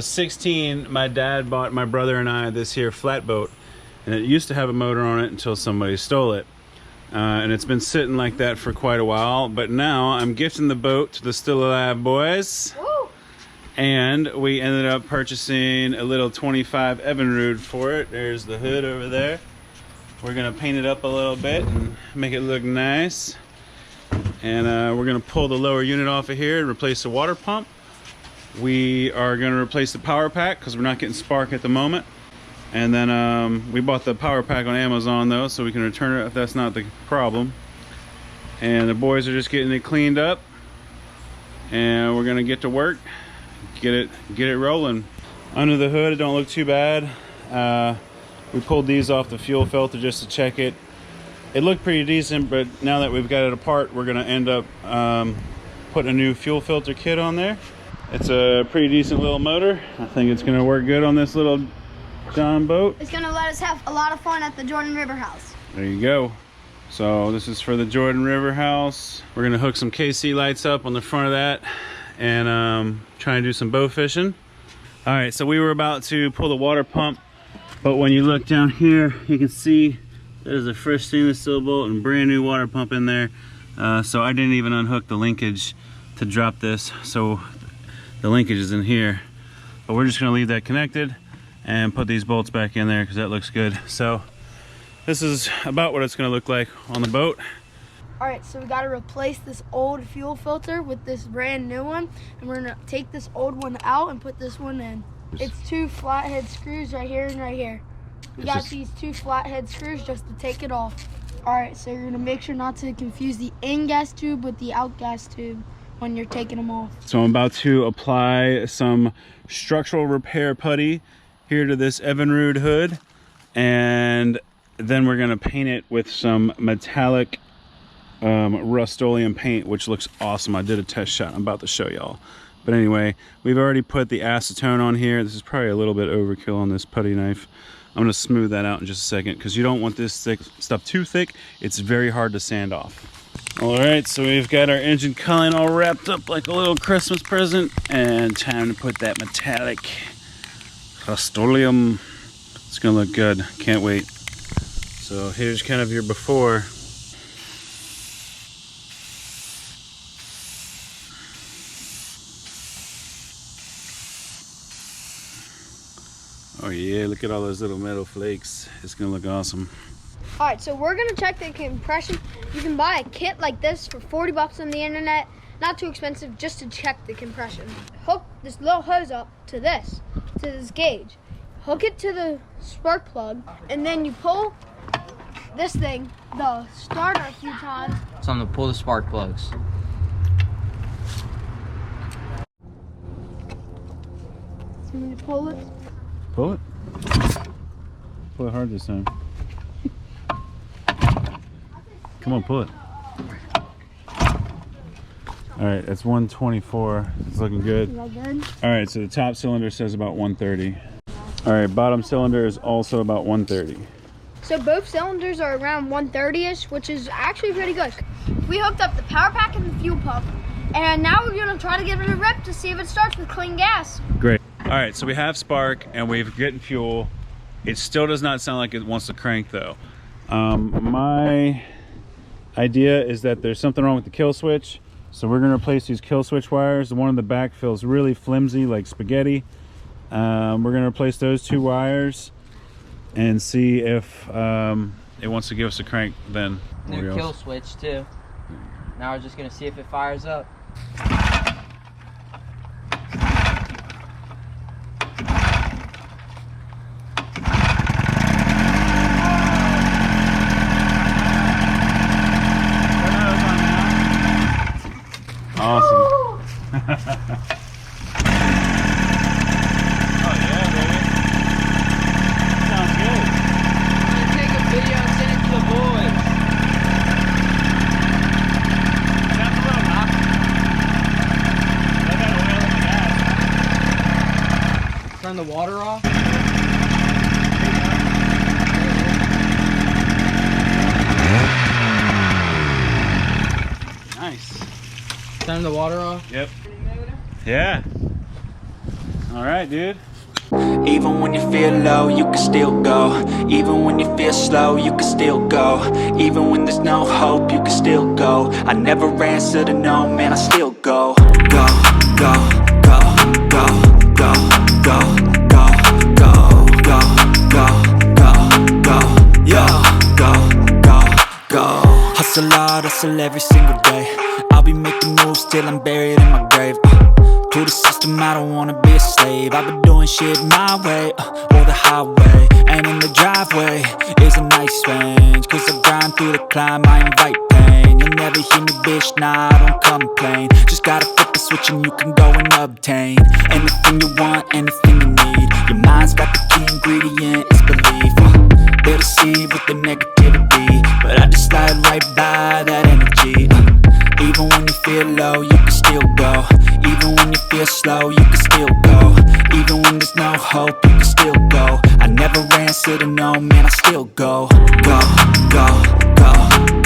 was 16, my dad bought my brother and I this here flatboat, and it used to have a motor on it until somebody stole it. And it's been sitting like that for quite a while, but now I'm gifting the boat to the Still Alive boys. Woo! And we ended up purchasing a little 25 Evinrude for it. There's the hood over there. We're gonna paint it up a little bit and make it look nice. And we're gonna pull the lower unit off of here and replace the water pump. We are gonna replace the power pack because we're not getting spark at the moment. And then we bought the power pack on Amazon though, so we can return it if that's not the problem. And the boys are just getting it cleaned up, and we're gonna get to work, get it rolling. Under the hood, it don't look too bad. We pulled these off the fuel filter just to check it. It looked pretty decent, but now that we've got it apart, we're gonna end up putting a new fuel filter kit on there. It's a pretty decent little motor. I think it's gonna work good on this little John boat. It's gonna let us have a lot of fun at the Jordan River house. There you go. So this is for the Jordan River house. We're gonna hook some KC lights up on the front of that and try and do some bow fishing. All right, so we were about to pull the water pump, but when you look down here, you can see there's a fresh stainless steel bolt and brand new water pump in there. So I didn't even unhook the linkage to drop this. So the linkage is in here, but we're just gonna leave that connected and put these bolts back in there because that looks good. So this is about what it's gonna look like on the boat. All right, so we gotta replace this old fuel filter with this brand new one, and we're gonna take this old one out and put this one in. It's 2 flathead screws right here and right here. We got these 2 flathead screws just to take it off. All right, so you're gonna make sure not to confuse the in-gas tube with the out-gas tube when you're taking them off. So I'm about to apply some structural repair putty here to this Evinrude hood, and then we're gonna paint it with some metallic Rust-Oleum paint, which looks awesome. I did a test shot. I'm about to show y'all. But anyway, we've already put the acetone on here. This is probably a little bit overkill on this putty knife. I'm gonna smooth that out in just a second because you don't want this stuff too thick. It's very hard to sand off. All right, so we've got our engine cooling all wrapped up like a little Christmas present, and time to put that metallic Rust-Oleum. It's gonna look good. Can't wait. So here's kind of your before. Oh yeah, look at all those little metal flakes. It's gonna look awesome. All right, so we're gonna check the compression. You can buy a kit like this for 40 bucks on the internet. Not too expensive, just to check the compression. Hook this little hose up to this gauge. Hook it to the spark plug, and then you pull this thing, the starter a few times. So I'm gonna pull the spark plugs. So when you pull it, Pull it. Pull it hard this time. Come on, pull it. All right, that's 124. It's looking good. is that good? All right, so the top cylinder says about 130. All right, bottom cylinder is also about 130. So both cylinders are around 130-ish, which is actually pretty good. We hooked up the power pack and the fuel pump, and now we're gonna try to give it a rip to see if it starts with clean gas. Great. All right, so we have spark and we've getting fuel. It still does not sound like it wants to crank though. My idea is that there's something wrong with the kill switch. So we're gonna replace these kill switch wires. The one in the back feels really flimsy, like spaghetti. We're gonna replace those 2 wires and see if it wants to give us a crank then. New kill switch too. Now we're just gonna see if it fires up. Awesome. Oh yeah, baby. Sounds good. I'm gonna take a video and send it to the boys. Sounds a little knock. I got oil in the gas. Turn the water off. Nice. Turn the water off. Yep. Yeah. All right, dude. Even when you feel low, you can still go. Even when you feel slow, you can still go. Even when there's no hope, you can still go. I never answer to no, man, I still go. Go, go, go, go, go, go, go, go, go, go, go, go, yo, go, go, go. Hustle hard, hustle every single day. I'll be making moves till I'm buried in my grave. To the system, I don't wanna be a slave. I've been doing shit my way, or the highway. And in the driveway is a nice range. Cause I grind through the climb, I invite pain. You'll never hear me, bitch, nah, I don't complain. Just gotta flip the switch and you can go and obtain anything you want, anything you need. Your mind's got the key ingredient, it's belief. They'll deceive with the negativity, but I just slide right by that energy. Even when you feel low, you can still go. Even when you feel slow, you can still go. Even when there's no hope, you can still go. I never answer to no, man, I still go. Go, go, go,